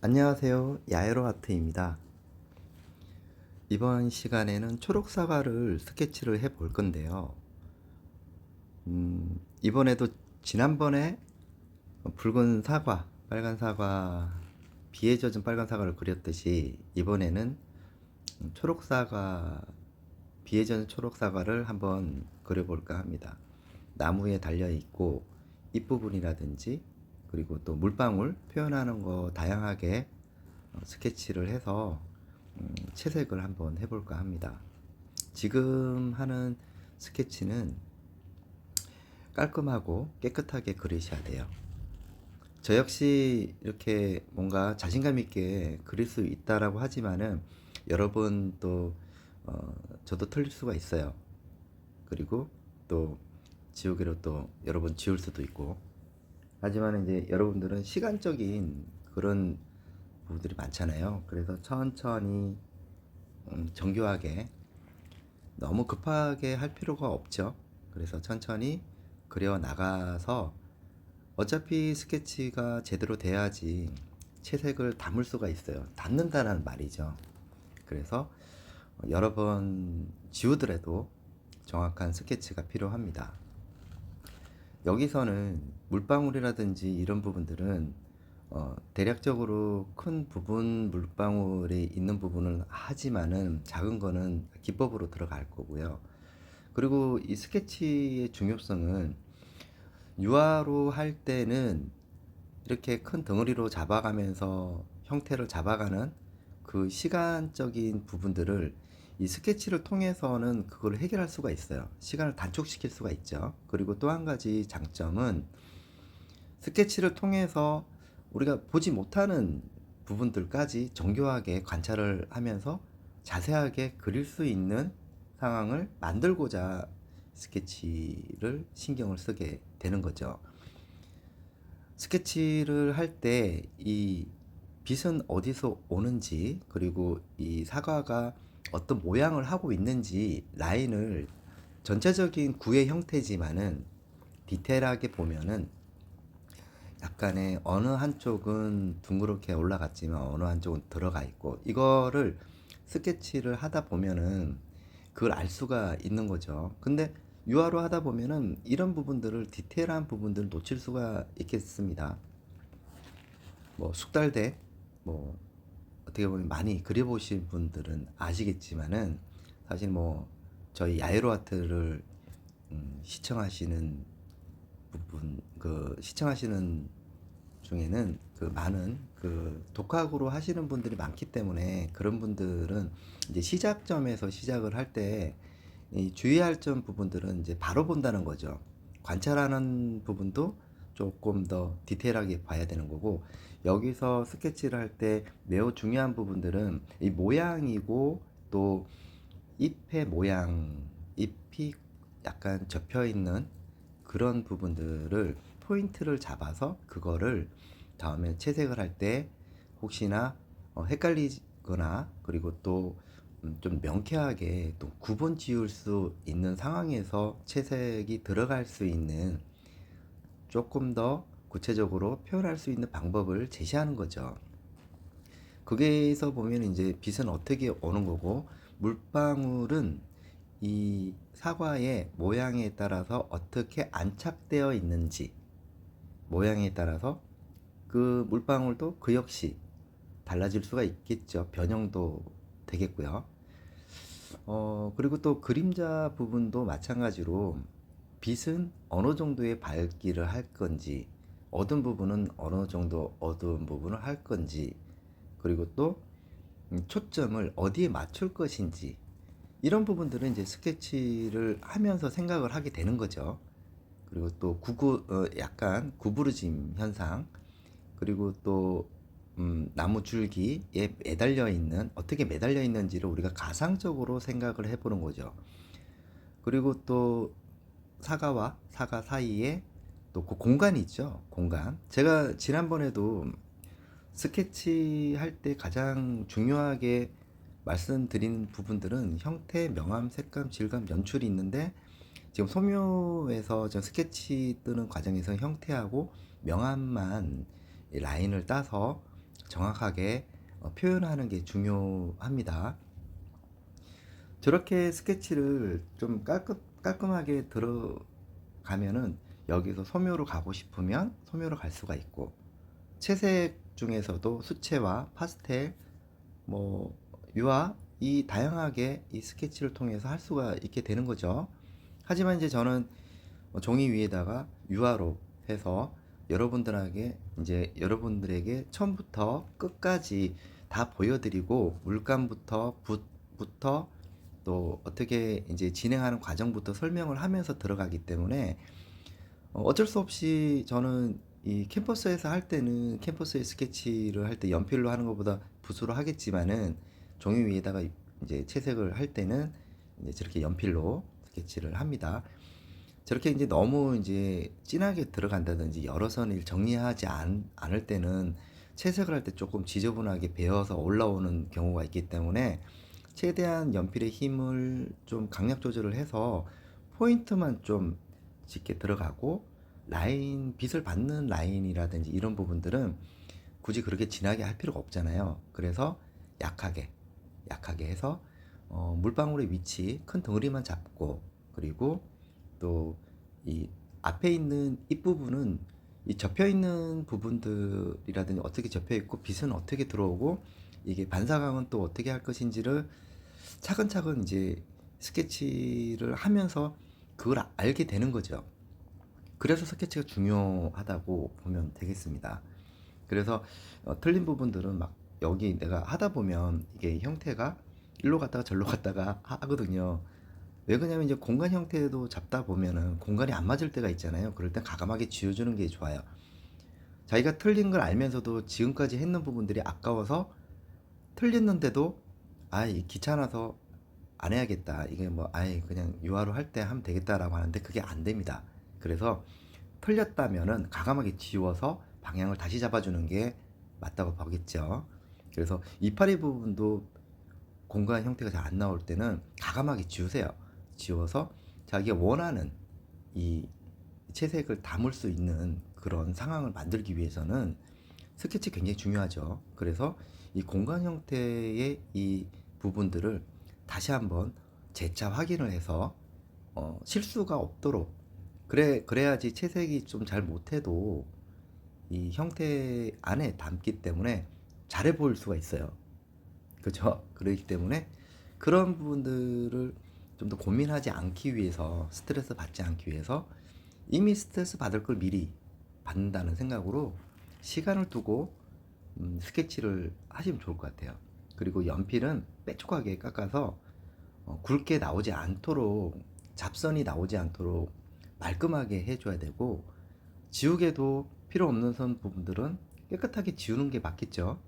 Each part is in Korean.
안녕하세요. 야에로 아트입니다. 이번 시간에는 초록 사과를 스케치를 해 볼 건데요. 이번에도 지난번에 붉은 사과, 빨간 사과, 비에 젖은 빨간 사과를 그렸듯이 이번에는 초록 사과, 비에 젖은 초록 사과를 한번 그려볼까 합니다. 나무에 달려 있고 잎부분이라든지 그리고 또 물방울 표현하는 거 다양하게 스케치를 해서 채색을 한번 해볼까 합니다. 지금 하는 스케치는 깔끔하고 깨끗하게 그리셔야 돼요. 저 역시 이렇게 뭔가 자신감 있게 그릴 수 있다라고 하지만은 여러분 또 저도 틀릴 수가 있어요. 그리고 또 지우개로 또 여러 번 지울 수도 있고, 하지만 이제 여러분들은 시간적인 그런 부분들이 많잖아요. 그래서 천천히 정교하게, 너무 급하게 할 필요가 없죠. 그래서 천천히 그려 나가서 어차피 스케치가 제대로 돼야지 채색을 담을 수가 있어요. 담는다는 말이죠. 그래서 여러 번 지우더라도 정확한 스케치가 필요합니다. 여기서는 물방울이라든지 이런 부분들은 대략적으로 큰 부분 물방울이 있는 부분은 하지만은 작은 거는 기법으로 들어갈 거고요. 그리고 이 스케치의 중요성은 유화로 할 때는 이렇게 큰 덩어리로 잡아가면서 형태를 잡아가는 그 시간적인 부분들을 이 스케치를 통해서는 그걸 해결할 수가 있어요. 시간을 단축시킬 수가 있죠. 그리고 또 한 가지 장점은 스케치를 통해서 우리가 보지 못하는 부분들까지 정교하게 관찰을 하면서 자세하게 그릴 수 있는 상황을 만들고자 스케치를 신경을 쓰게 되는 거죠. 스케치를 할 때 이 빛은 어디서 오는지, 그리고 이 사과가 어떤 모양을 하고 있는지 라인을, 전체적인 구의 형태지만은 디테일하게 보면은 약간의 어느 한쪽은 둥그렇게 올라갔지만 어느 한쪽은 들어가 있고, 이거를 스케치를 하다 보면은 그걸 알 수가 있는 거죠. 근데 유화로 하다 보면은 이런 부분들을, 디테일한 부분들을 놓칠 수가 있겠습니다. 뭐 숙달대, 뭐 어떻게 보면 많이 그려보신 분들은 아시겠지만은, 사실 뭐 저희 야에로 아트를 시청하시는 부분, 그 시청하시는 중에는 그 많은 그 독학으로 하시는 분들이 많기 때문에, 그런 분들은 이제 시작점에서 시작을 할 때 이 주의할 점 부분들은 이제 바로 본다는 거죠. 관찰하는 부분도 조금 더 디테일하게 봐야 되는 거고, 여기서 스케치를 할 때 매우 중요한 부분들은 이 모양이고, 또 잎의 모양, 잎이 약간 접혀 있는 그런 부분들을 포인트를 잡아서 그거를 다음에 채색을 할 때 혹시나 헷갈리거나, 그리고 또 좀 명쾌하게 또 구분 지을 수 있는 상황에서 채색이 들어갈 수 있는, 조금 더 구체적으로 표현할 수 있는 방법을 제시하는 거죠. 거기에서 보면 이제 빛은 어떻게 오는 거고, 물방울은 이 사과의 모양에 따라서 어떻게 안착되어 있는지, 모양에 따라서 그 물방울도 그 역시 달라질 수가 있겠죠. 변형도 되겠고요. 그리고 또 그림자 부분도 마찬가지로 빛은 어느 정도의 밝기를 할 건지, 어두운 부분은 어느 정도 어두운 부분을 할 건지, 그리고 또 초점을 어디에 맞출 것인지, 이런 부분들은 이제 스케치를 하면서 생각을 하게 되는 거죠. 그리고 또 약간 구부러짐 현상, 그리고 또 나무 줄기에 매달려 있는, 어떻게 매달려 있는지를 우리가 가상적으로 생각을 해보는 거죠. 그리고 또 사과와 사과 사이에 또 그 공간이 있죠. 공간. 제가 지난번에도 스케치 할 때 가장 중요하게 말씀드린 부분들은 형태, 명암, 색감, 질감, 연출이 있는데, 지금 소묘에서 저 스케치 뜨는 과정에서 형태하고 명암만 라인을 따서 정확하게 표현하는 게 중요합니다. 저렇게 스케치를 좀 깔끔하게 들어가면은 여기서 소묘로 가고 싶으면 소묘로 갈 수가 있고, 채색 중에서도 수채화, 파스텔, 뭐 유화, 이 다양하게 이 스케치를 통해서 할 수가 있게 되는 거죠. 하지만 이제 저는 종이 위에다가 유화로 해서 여러분들에게 처음부터 끝까지 다 보여드리고, 물감부터 붓부터 또 어떻게 이제 진행하는 과정부터 설명을 하면서 들어가기 때문에 어쩔 수 없이 저는 이 캠퍼스에서 할 때는 캠퍼스의 스케치를 할 때 연필로 하는 것보다 붓으로 하겠지만은, 종이 위에다가 이제 채색을 할 때는 이제 저렇게 연필로 스케치를 합니다. 저렇게 이제 너무 이제 진하게 들어간다든지 여러 선을 정리하지 않을 때는 채색을 할 때 조금 지저분하게 배어서 올라오는 경우가 있기 때문에, 최대한 연필의 힘을 좀 강약 조절을 해서 포인트만 좀 짙게 들어가고, 빛을 받는 라인이라든지 이런 부분들은 굳이 그렇게 진하게 할 필요가 없잖아요. 그래서 약하게 해서 물방울의 위치, 큰 덩어리만 잡고, 그리고 또 이 앞에 있는 잎부분은 이 접혀 있는 부분들이라든지 어떻게 접혀 있고 빛은 어떻게 들어오고 이게 반사광은 또 어떻게 할 것인지를 차근차근 이제 스케치를 하면서 그걸 알게 되는 거죠. 그래서 스케치가 중요하다고 보면 되겠습니다. 그래서 틀린 부분들은 막 여기 내가 하다 보면 이게 형태가 일로 갔다가 절로 갔다가 하거든요. 왜 그러냐면 이제 공간 형태도 잡다 보면은 공간이 안 맞을 때가 있잖아요. 그럴 땐 과감하게 지워주는 게 좋아요. 자기가 틀린 걸 알면서도 지금까지 했는 부분들이 아까워서 틀렸는데도 귀찮아서 안 해야겠다. 이게 뭐 그냥 유화로 할 때 하면 되겠다라고 하는데 그게 안 됩니다. 그래서 틀렸다면은 과감하게 지워서 방향을 다시 잡아주는 게 맞다고 보겠죠. 그래서 이파리 부분도 공간 형태가 잘 안 나올 때는 과감하게 지우세요. 지워서 자기가 원하는 이 채색을 담을 수 있는 그런 상황을 만들기 위해서는 스케치 굉장히 중요하죠. 그래서 이 공간 형태의 이 부분들을 다시 한번 재차 확인을 해서 실수가 없도록, 그래야지 채색이 좀 잘 못해도 이 형태 안에 담기 때문에 잘해 보일 수가 있어요. 그죠? 그렇기 때문에 그런 부분들을 좀 더 고민하지 않기 위해서, 스트레스 받지 않기 위해서 이미 스트레스 받을 걸 미리 받는다는 생각으로 시간을 두고 스케치를 하시면 좋을 것 같아요. 그리고 연필은 빼촉하게 깎아서 굵게 나오지 않도록, 잡선이 나오지 않도록 말끔하게 해줘야 되고, 지우개도 필요 없는 선 부분들은 깨끗하게 지우는 게 맞겠죠.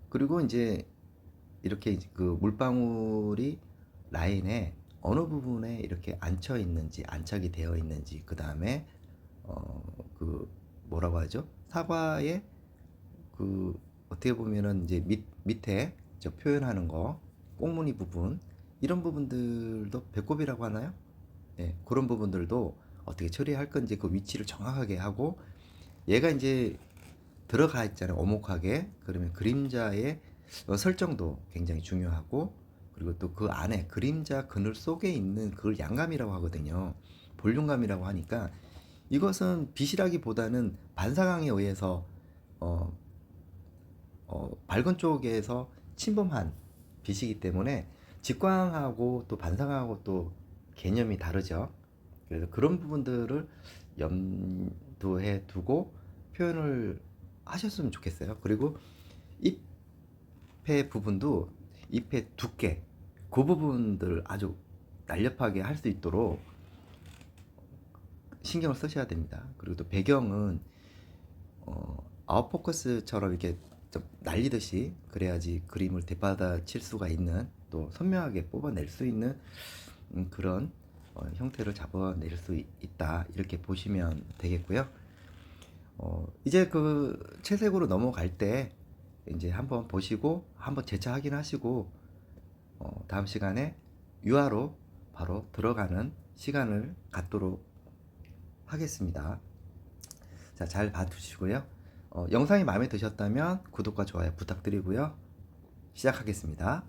그리고 이제 이렇게 그 물방울이 라인에 어느 부분에 이렇게 앉혀 있는지, 안착이 되어 있는지, 그 다음에 그 뭐라고 하죠? 사과의 그 어떻게 보면은 이제 밑에 저 표현하는 거, 꽁무니 부분, 이런 부분들도 배꼽이라고 하나요? 네, 그런 부분들도 어떻게 처리할 건지 그 위치를 정확하게 하고, 얘가 이제 들어가 있잖아요, 오목하게. 그러면 그림자의 설정도 굉장히 중요하고, 그리고 또 그 안에 그림자 그늘 속에 있는 그걸 양감이라고 하거든요. 볼륨감이라고 하니까, 이것은 빛이라기보다는 반사광에 의해서 어, 밝은 쪽에서 침범한 빛이기 때문에 직광하고 또 반사광하고 또 개념이 다르죠. 그래서 그런 부분들을 염두에 두고 표현을 하셨으면 좋겠어요. 그리고 잎의 부분도, 잎의 두께, 그 부분들 아주 날렵하게 할 수 있도록 신경을 쓰셔야 됩니다. 그리고 또 배경은 아웃포커스처럼 이렇게 좀 날리듯이 그래야지 그림을 대받아칠 수가 있는, 또 선명하게 뽑아낼 수 있는 그런 형태를 잡아낼 수 있다, 이렇게 보시면 되겠고요. 이제 그 채색으로 넘어갈 때 이제 한번 보시고 한번 재차 확인하시고 다음 시간에 유화로 바로 들어가는 시간을 갖도록 하겠습니다. 자, 잘 봐두시고요. 영상이 마음에 드셨다면 구독과 좋아요 부탁드리고요. 시작하겠습니다.